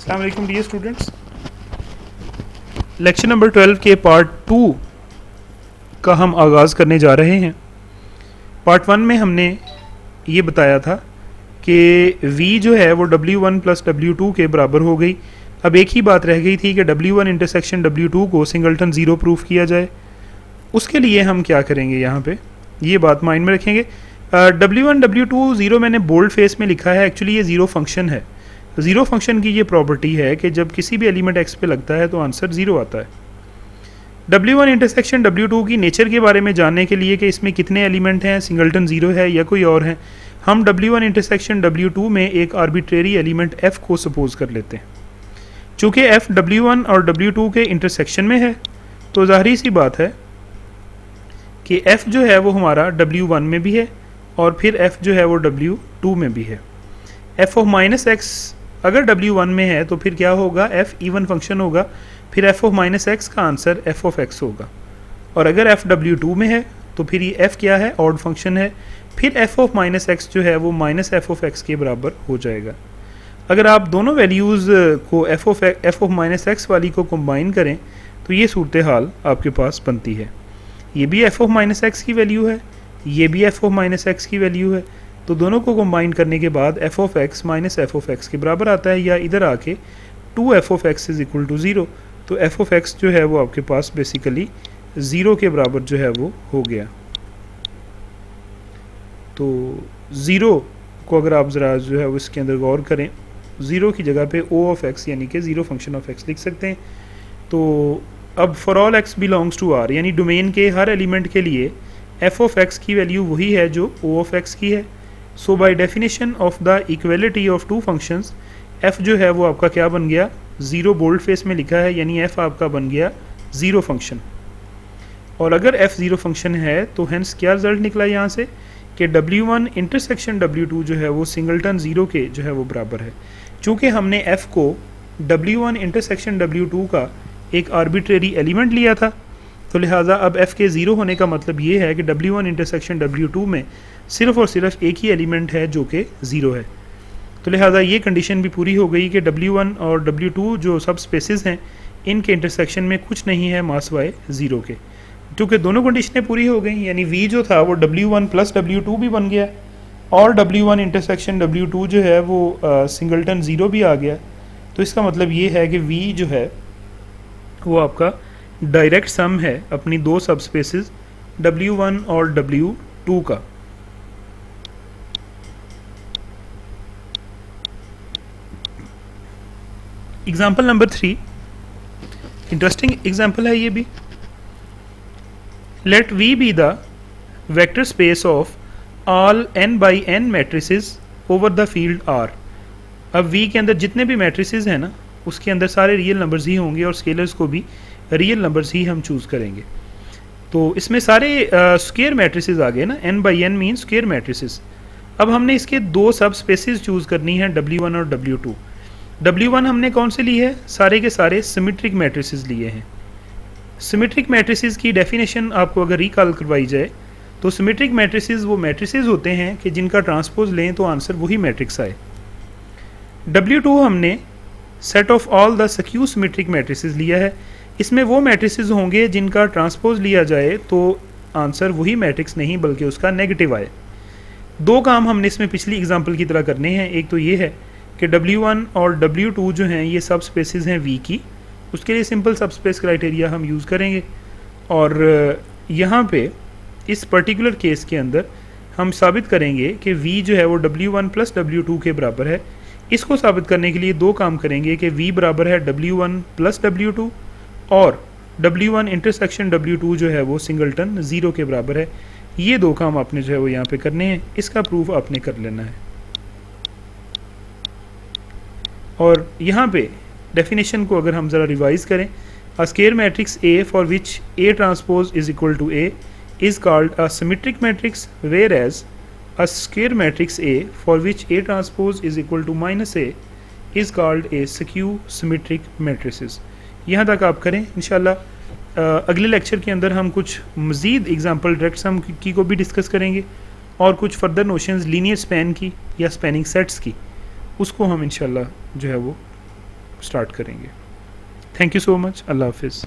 अस्सलाम वालेकुम dear students. Lecture number 12 के पार्ट 2 का हम आगाज़ करने जा रहे हैं। पार्ट 1 में हमने ये बताया था कि v जो है वो W1 प्लस W2 के बराबर हो गई। अब एक ही बात रह गई थी कि W1 इंटरसेक्शन W2 को सिंगलटन ज़ीरो प्रूफ किया जाए। उसके लिए हम क्या करेंगे, यहाँ पे ये बात माइंड में रखेंगे। W1 W2 ज़ीरो मैंने बोल्ड फेस में लिखा है, एक्चुअली ये ज़ीरो फंक्शन है। ज़ीरो फंक्शन की ये प्रॉपर्टी है कि जब किसी भी एलिमेंट x पे लगता है तो आंसर ज़ीरो आता है। W1 इंटरसेक्शन W2 की नेचर के बारे में जानने के लिए कि इसमें कितने एलिमेंट हैं, सिंगलटन ज़ीरो है या कोई और है, हम W1 इंटरसेक्शन W2 में एक आर्बिट्रेरी एलिमेंट f को सपोज कर लेते हैं। चूँकि f W1 और W2 के इंटरसेक्शन में है तो ज़ाहिर सी बात है कि f जो है वो हमारा W1 में भी है और फिर f जो है वो W2 में भी है। f ऑफ माइनस एक्स अगर W1 में है तो फिर क्या होगा, f इवन फंक्शन होगा, फिर f ऑफ माइनस एक्स का आंसर f ऑफ x होगा। और अगर f W2 में है तो फिर ये f क्या है, ऑड फंक्शन है, फिर f ऑफ माइनस एक्स जो है वो माइनस f ऑफ x के बराबर हो जाएगा। अगर आप दोनों वैल्यूज़ को f ऑफ माइनस एक्स वाली को कंबाइन करें तो ये सूरत हाल आपके पास बनती है। ये भी f ऑफ माइनस एक्स की वैल्यू है, ये भी f ऑफ माइनस एक्स की वैल्यू है, तो दोनों को कंबाइन करने के बाद f of x minus f of x के बराबर आता है, या इधर आके 2f of x is equal to zero. तो f ऑफ x जो है वो आपके पास बेसिकली ज़ीरो के बराबर जो है वो हो गया। तो ज़ीरो को अगर आप ज़रा जो है वो इसके अंदर गौर करें, ज़ीरो की जगह पे o ऑफ x यानी कि ज़ीरो फंक्शन ऑफ x लिख सकते हैं। तो अब for all x belongs to r यानी डोमेन के हर एलिमेंट के लिए f ऑफ x की वैल्यू वही है जो o ऑफ x की है। So by definition of the equality of two functions f जो है वो आपका क्या बन गया, ज़ीरो बोल्ड फेस में लिखा है, यानी f आपका बन गया ज़ीरो फंक्शन। और अगर f ज़ीरो फंक्शन है तो हेंस क्या रिजल्ट निकला यहाँ से कि W1 इंटरसेक्शन W2 जो है वो सिंगलटन ज़ीरो के जो है वो बराबर है। चूँकि हमने f को W1 इंटरसेक्शन W2 का एक आर्बिट्रेरी एलिमेंट लिया था, तो लिहाजा अब f के ज़ीरो होने का मतलब ये है कि W1 इंटरसेक्शन W2 में सिर्फ़ और सिर्फ एक ही एलिमेंट है जो कि ज़ीरो है। तो लिहाजा ये कंडीशन भी पूरी हो गई कि W1 और W2 जो सब स्पेसेस हैं इनके इंटरसेक्शन में कुछ नहीं है मास वाई ज़ीरो के। क्योंकि दोनों कंडीशनें पूरी हो गई, यानी v जो था वो W1 प्लस W2 भी बन गया और W1 इंटरसेक्शन W2 जो है वो सिंगलटन ज़ीरो भी आ गया। तो इसका मतलब ये है कि v जो है वो आपका डायरेक्ट सम है अपनी दो सब स्पेसेस W1 और W2 का। एग्जाम्पल नंबर 3, इंटरेस्टिंग एग्जाम्पल है ये भी। Let v be the vector space of all n by n matrices over the field R। अब v के अंदर जितने भी मैट्रिसेस हैं ना उसके अंदर सारे रियल नंबर्स ही होंगे और स्केलर्स को भी रियल नंबर्स ही हम चूज़ करेंगे। तो इसमें सारे स्क्वायर मैट्रिसेस आ गए ना, n by n mean square matrices. अब हमने इसके दो सब स्पेसेस चूज़ करनी है W1 और W2। W1 हमने कौन से लिए है, सारे के सारे सिमेट्रिक मैट्रिसेस लिए हैं। सिमेट्रिक मैट्रिसेस की डेफिनेशन आपको अगर रिकॉल करवाई जाए तो सिमेट्रिक मैट्रिसेस वो मैट्रिसेस होते हैं कि जिनका ट्रांसपोज लें तो आंसर वही मैट्रिक्स आए। W2 हमने set of all the skew symmetric matrices लिया है। इसमें वो मैट्रिसेस होंगे जिनका ट्रांसपोज लिया जाए तो आंसर वही मैट्रिक्स नहीं बल्कि उसका नेगेटिव आए। दो काम हमने इसमें पिछली एग्जांपल की तरह करने हैं। एक तो ये है कि W1 और W2 जो हैं ये सब स्पेसेस हैं V की, उसके लिए सिंपल सब स्पेस क्राइटेरिया हम यूज़ करेंगे। और यहाँ पे इस पर्टिकुलर केस के अंदर हम साबित करेंगे कि V जो है वो W1 प्लस W2 के बराबर है। इसको साबित करने के लिए दो काम करेंगे कि V बराबर है W1 प्लस W2 और W1 इंटरसेक्शन W2 जो है वो सिंगलटन ज़ीरो के बराबर है। ये दो काम आपने जो है वो यहाँ पे करने हैं, इसका प्रूफ आपने कर लेना है। और यहाँ पे डेफिनेशन को अगर हम ज़रा रिवाइज करें, a square matrix A for which A transpose is equal to A is called a symmetric matrix, whereas a square matrix A for which A transpose is equal to minus A is called a skew symmetric matrices। यहाँ तक आप करें इंशाल्लाह। अगले lecture के अंदर हम कुछ मज़ीद एग्जांपल डायरेक्ट सम की को भी डिस्कस करेंगे और कुछ फर्दर नोशंस लीनियर स्पैन की या स्पैनिंग सेट्स की, उसको हम इंशाल्लाह जो है वो स्टार्ट करेंगे। Thank you so much. अल्लाह हाफिज़।